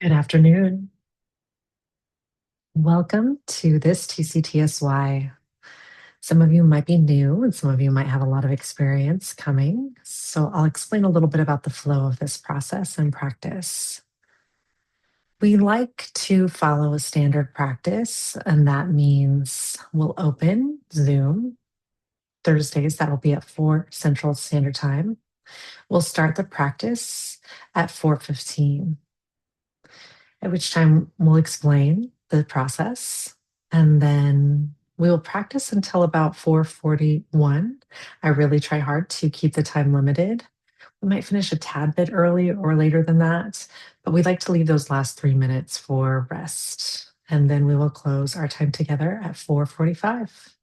Good afternoon. Welcome to this TCTSY. Some of you might be new and some of you might have a lot of experience coming. So I'll explain a little bit about the flow of this process and practice. We like to follow a standard practice, and that means we'll open Zoom Thursdays. That will be at 4 Central Standard Time. We'll start the practice at 4:15. At which time we'll explain the process, and then we will practice until about 4:41. I really try hard to keep the time limited. We might finish a tad bit early or later than that, but we like to leave those last 3 minutes for rest. And then we will close our time together at 4:45.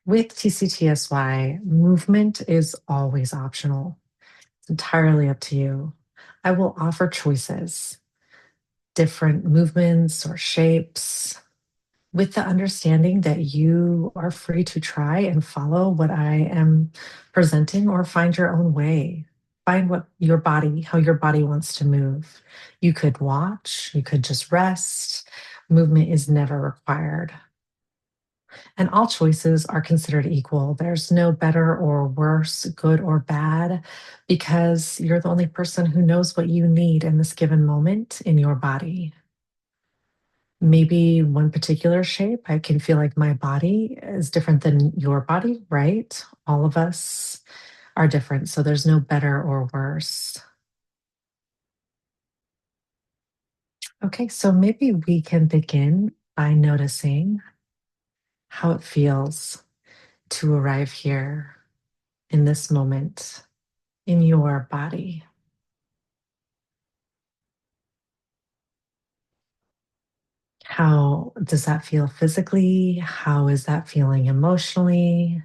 With TCTSY, movement is always optional. It's entirely up to you. I will offer choices, different movements or shapes, with the understanding that you are free to try and follow what I am presenting or find your own way. Find how your body wants to move. You could watch, you could just rest. Movement is never required. And all choices are considered equal. There's no better or worse, good or bad, because you're the only person who knows what you need in this given moment in your body. Maybe one particular shape, I can feel like my body is different than your body, right? All of us are different, so there's no better or worse. Okay, so maybe we can begin by noticing how it feels to arrive here in this moment in your body. How does that feel physically? How is that feeling emotionally?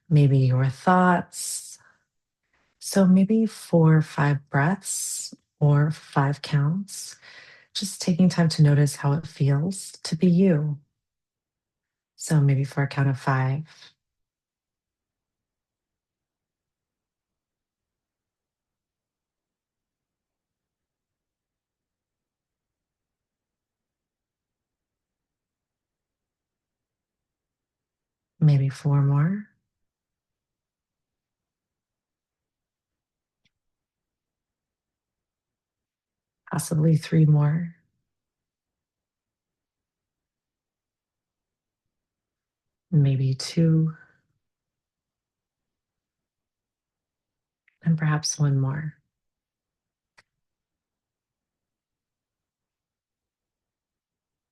Maybe your thoughts. So maybe 4 or 5 breaths or 5 counts, just taking time to notice how it feels to be you. So maybe for a count of 5, maybe 4 more, possibly 3 more, maybe 2, and perhaps 1 more.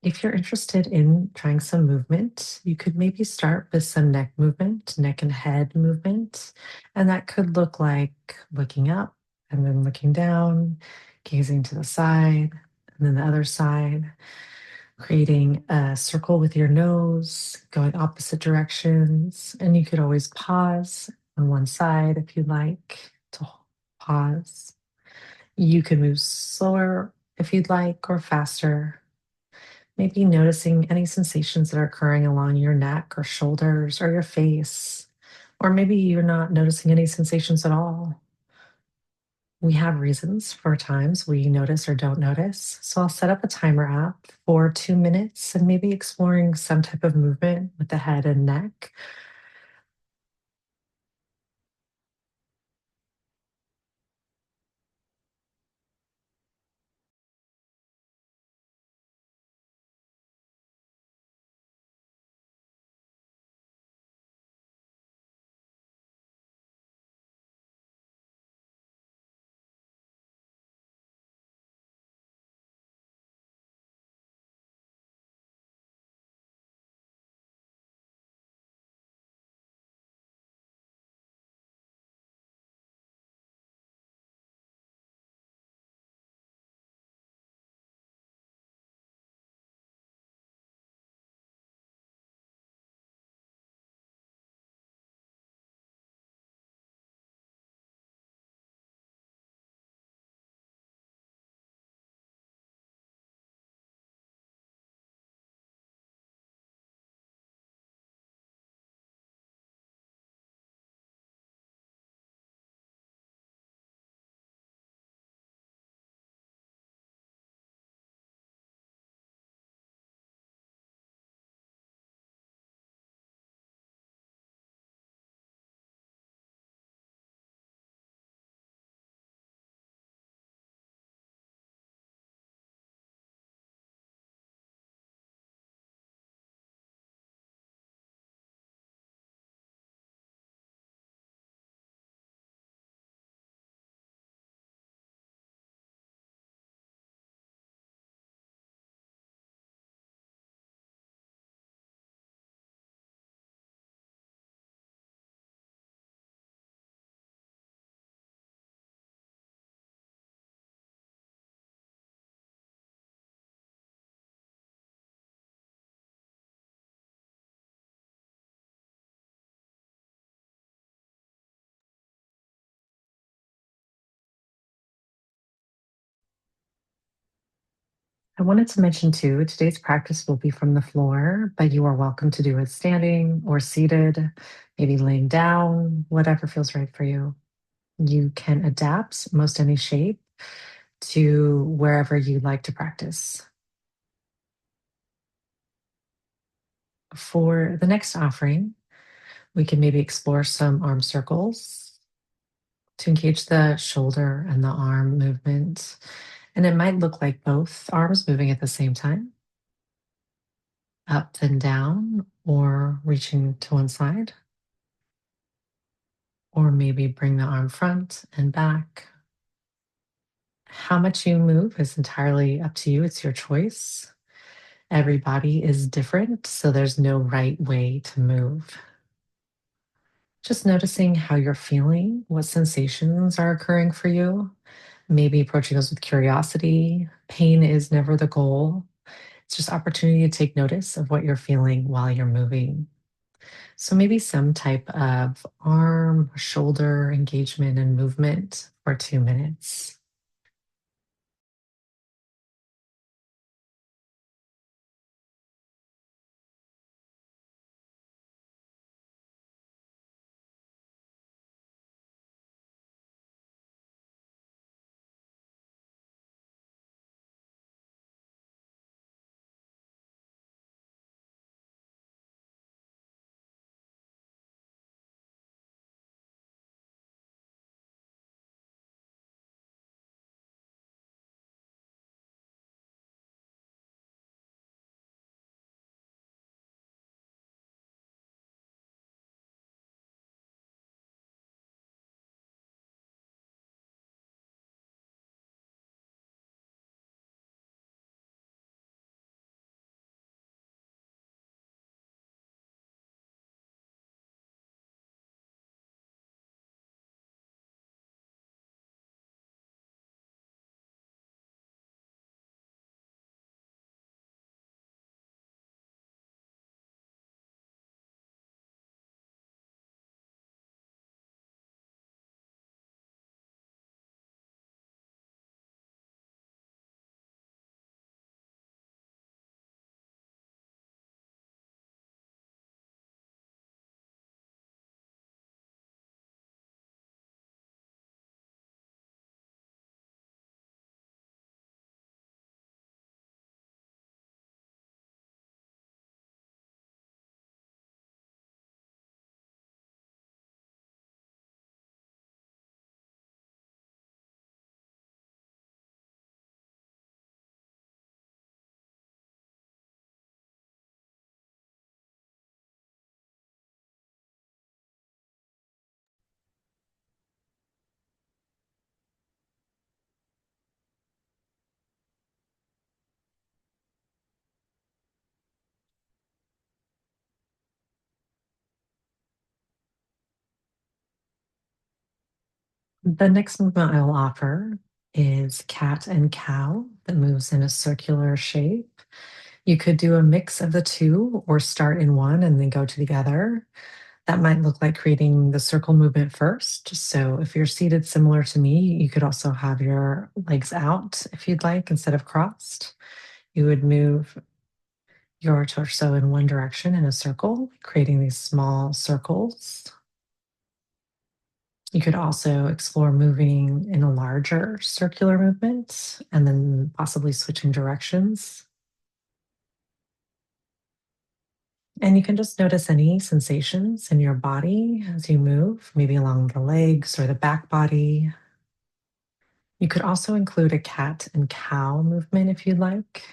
If you're interested in trying some movement, you could maybe start with some neck movement, neck and head movement. And that could look like looking up and then looking down, gazing to the side, and then the other side, creating a circle with your nose, going opposite directions. And you could always pause on one side if you'd like to pause. You could move slower if you'd like, or faster. Maybe noticing any sensations that are occurring along your neck or shoulders or your face. Or maybe you're not noticing any sensations at all. We have reasons for times we notice or don't notice. So I'll set up a timer app for 2 minutes and maybe exploring some type of movement with the head and neck. I wanted to mention too, today's practice will be from the floor, but you are welcome to do it standing or seated, maybe laying down, whatever feels right for you. You can adapt most any shape to wherever you like to practice. For the next offering, we can maybe explore some arm circles to engage the shoulder and the arm movement. And it might look like both arms moving at the same time, up and down, or reaching to one side, or maybe bring the arm front and back. How much you move is entirely up to you. It's your choice. Every body is different, so there's no right way to move. Just noticing how you're feeling, what sensations are occurring for you, maybe approaching those with curiosity. Pain is never the goal. It's just opportunity to take notice of what you're feeling while you're moving. So maybe some type of arm, shoulder engagement and movement for 2 minutes. The next movement I will offer is cat and cow that moves in a circular shape. You could do a mix of the two or start in one and then go to the other. That might look like creating the circle movement first. So if you're seated similar to me, you could also have your legs out if you'd like instead of crossed. You would move your torso in one direction in a circle, creating these small circles. You could also explore moving in a larger circular movement and then possibly switching directions. And you can just notice any sensations in your body as you move, maybe along the legs or the back body. You could also include a cat and cow movement if you'd like.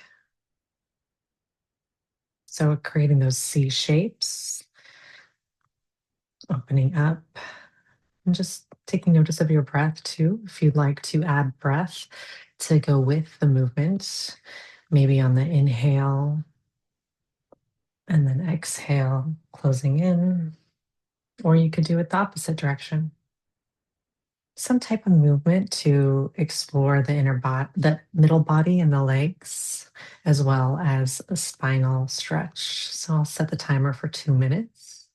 So creating those C shapes, opening up, and just taking notice of your breath too. If you'd like to add breath to go with the movement, maybe on the inhale and then exhale, closing in, or you could do it the opposite direction. Some type of movement to explore the inner body, the middle body and the legs, as well as a spinal stretch. So I'll set the timer for 2 minutes.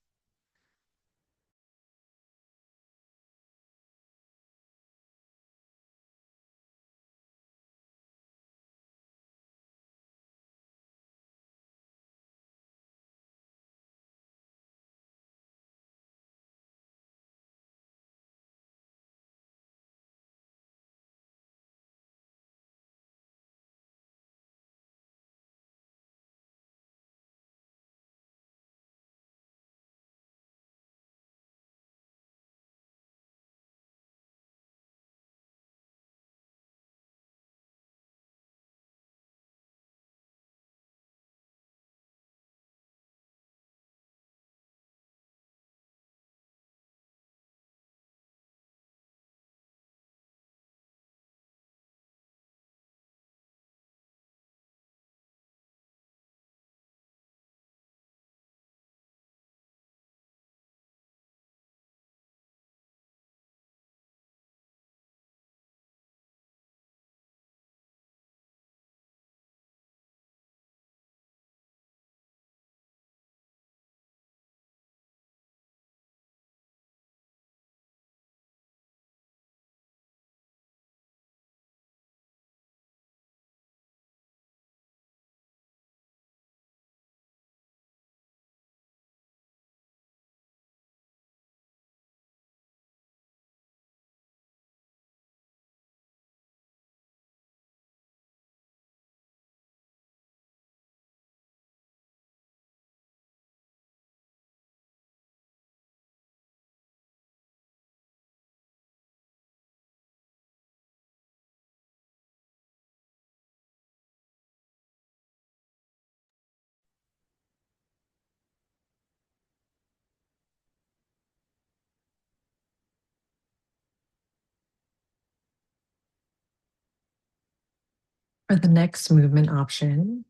For the next movement option,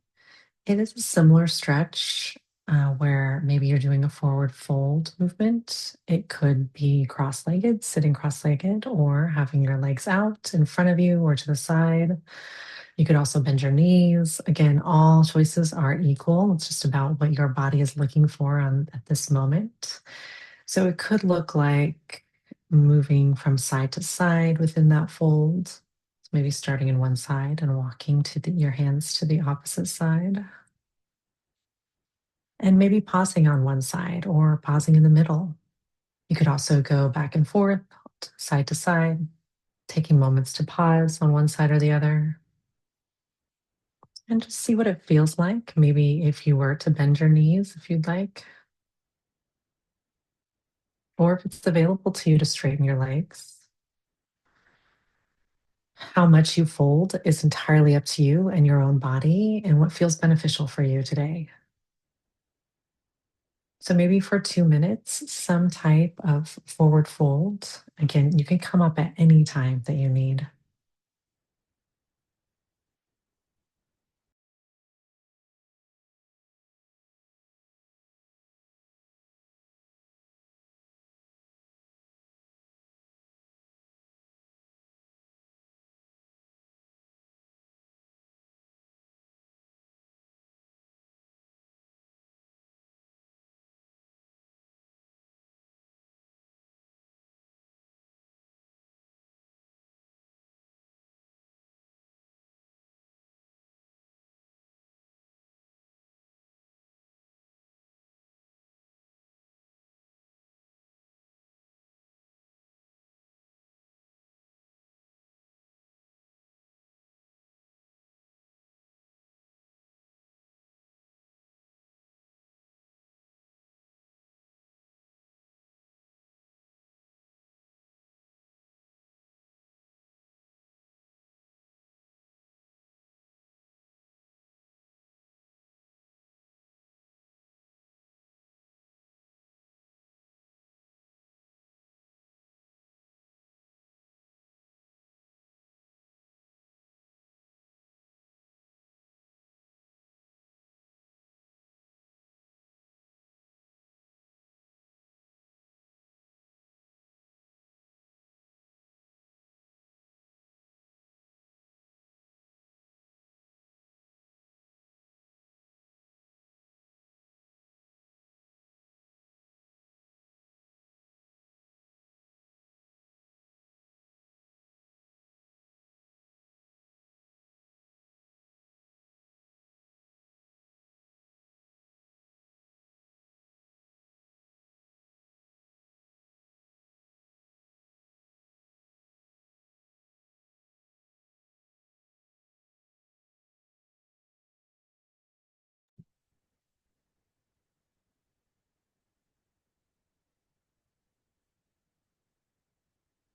it is a similar stretch where maybe you're doing a forward fold movement. It could be cross legged, sitting cross legged, or having your legs out in front of you or to the side. You could also bend your knees. Again, all choices are equal. It's just about what your body is looking for at this moment. So it could look like moving from side to side within that fold. Maybe starting in one side and walking to your hands to the opposite side. And maybe pausing on one side or pausing in the middle. You could also go back and forth, side to side, taking moments to pause on one side or the other. And just see what it feels like. Maybe if you were to bend your knees, if you'd like, or if it's available to you to straighten your legs. How much you fold is entirely up to you and your own body and what feels beneficial for you today. So maybe for 2 minutes, some type of forward fold. Again, you can come up at any time that you need.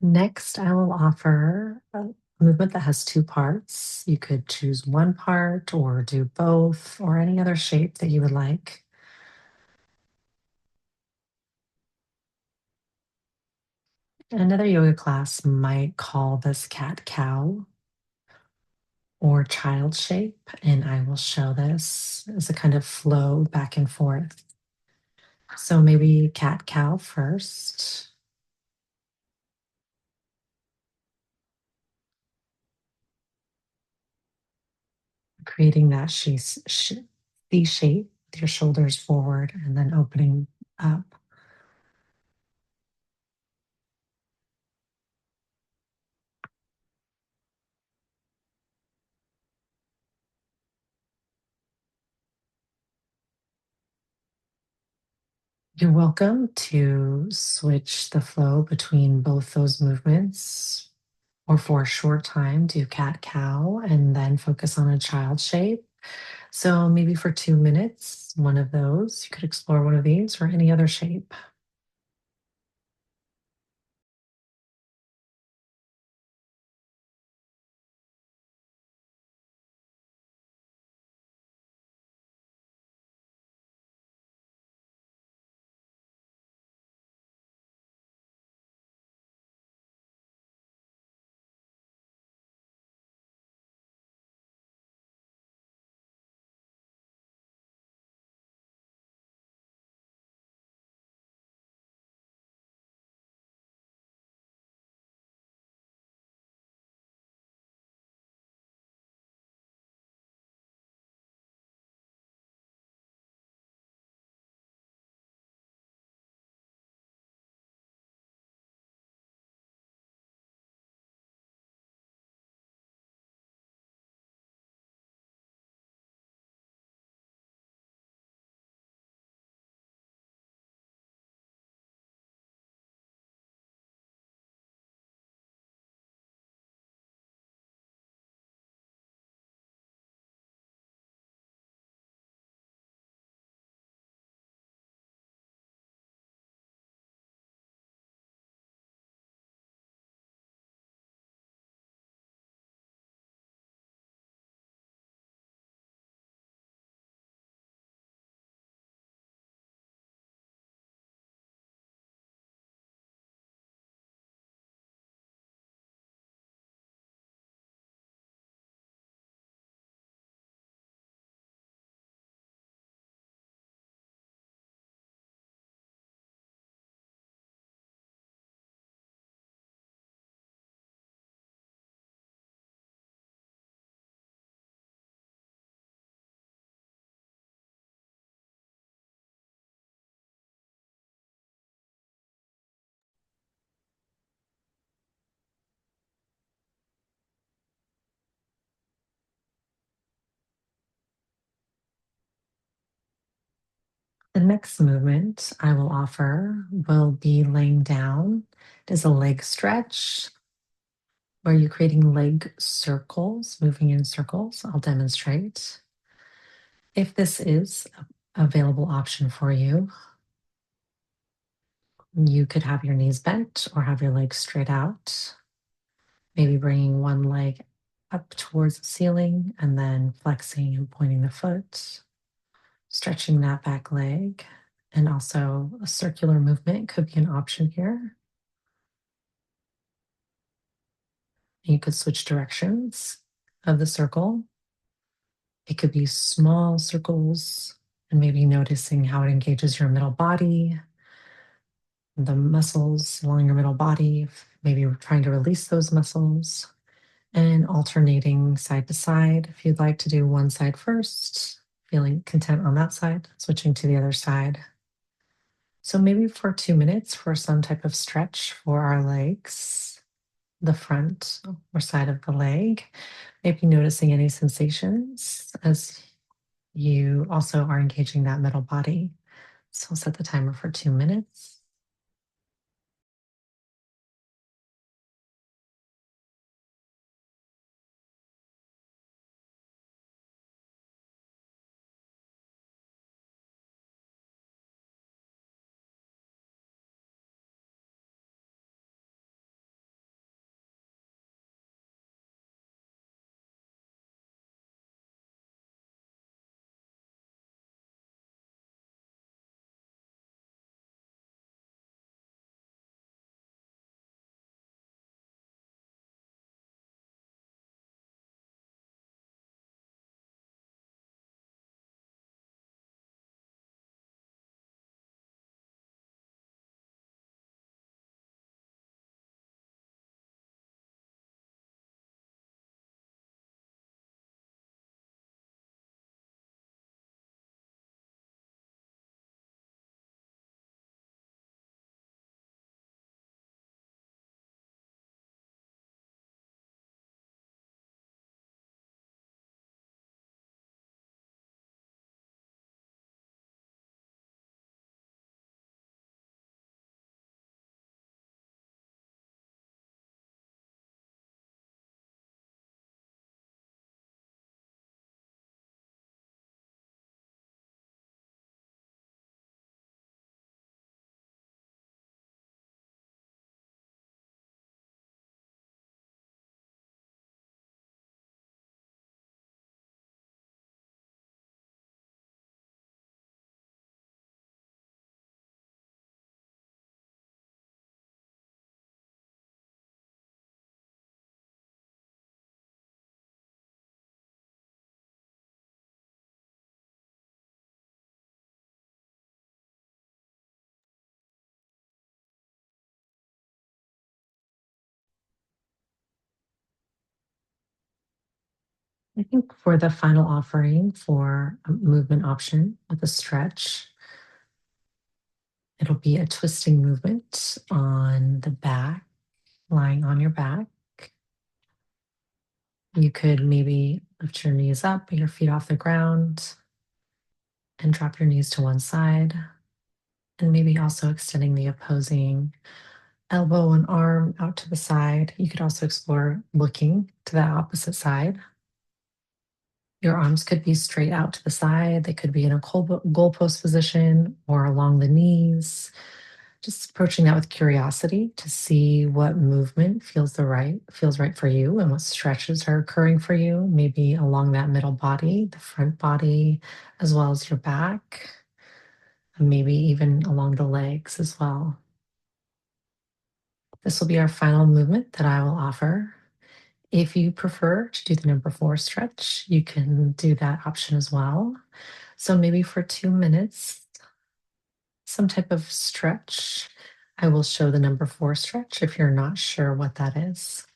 Next, I will offer a movement that has two parts. You could choose one part or do both or any other shape that you would like. Another yoga class might call this cat cow or child shape, and I will show this as a kind of flow back and forth. So maybe cat cow first. Creating that C shape with your shoulders forward and then opening up. You're welcome to switch the flow between both those movements, or for a short time, do cat cow and then focus on a child shape. So maybe for 2 minutes, one of those, you could explore one of these or any other shape. The next movement I will offer will be laying down. It is a leg stretch where you're creating leg circles, moving in circles. I'll demonstrate. If this is an available option for you, you could have your knees bent or have your legs straight out. Maybe bringing one leg up towards the ceiling and then flexing and pointing the foot, stretching that back leg. And also a circular movement could be an option here. You could switch directions of the circle. It could be small circles and maybe noticing how it engages your middle body, the muscles along your middle body. Maybe we're trying to release those muscles and alternating side to side. If you'd like to do one side first, feeling content on that side, switching to the other side. So maybe for 2 minutes for some type of stretch for our legs, the front or side of the leg, maybe noticing any sensations as you also are engaging that middle body. So I'll set the timer for 2 minutes. I think for the final offering for a movement option with a stretch, it'll be a twisting movement on the back, lying on your back. You could maybe lift your knees up, your feet off the ground, and drop your knees to one side. And maybe also extending the opposing elbow and arm out to the side. You could also explore looking to the opposite side. Your arms could be straight out to the side. They could be in a goalpost position or along the knees. Just approaching that with curiosity to see what movement feels right for you and what stretches are occurring for you, maybe along that middle body, the front body, as well as your back, and maybe even along the legs as well. This will be our final movement that I will offer. If you prefer to do the number 4 stretch, you can do that option as well. So maybe for 2 minutes, some type of stretch. I will show the number 4 stretch if you're not sure what that is.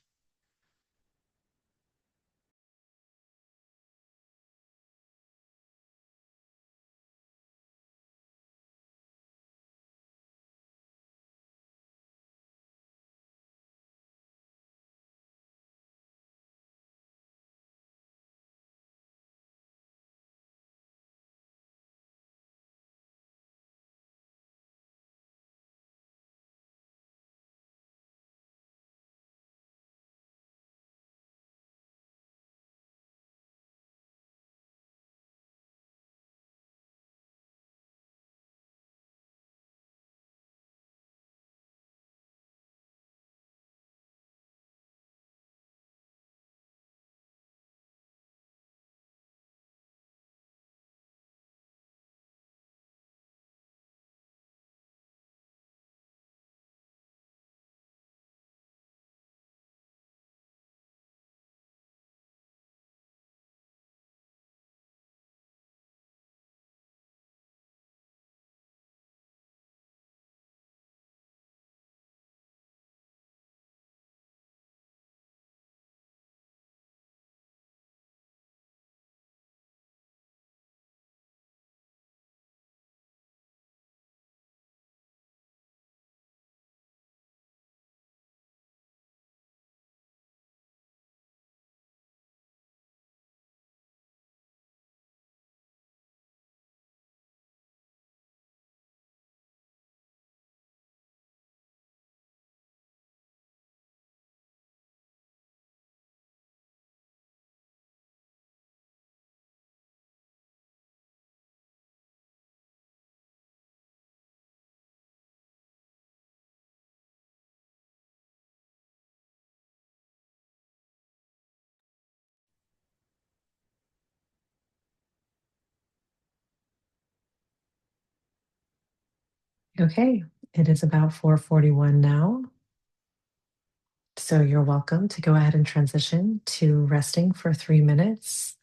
Okay, it is about 4:41 now. So you're welcome to go ahead and transition to resting for 3 minutes.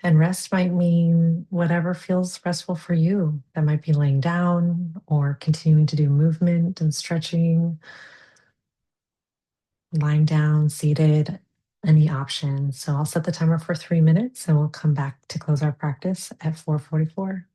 And rest might mean whatever feels restful for you. That might be laying down or continuing to do movement and stretching, lying down, seated, any option. So I'll set the timer for 3 minutes and we'll come back to close our practice at 4:44.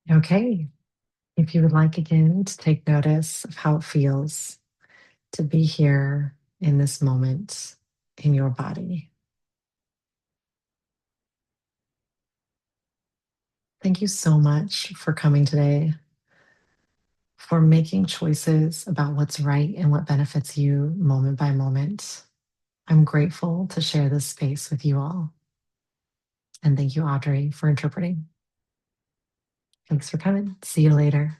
Okay, if you would like again to take notice of how it feels to be here in this moment in your body. Thank you so much for coming today, for making choices about what's right and what benefits you moment by moment. I'm grateful to share this space with you all. And thank you, Audrey, for interpreting. Thanks for coming. See you later.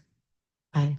Bye.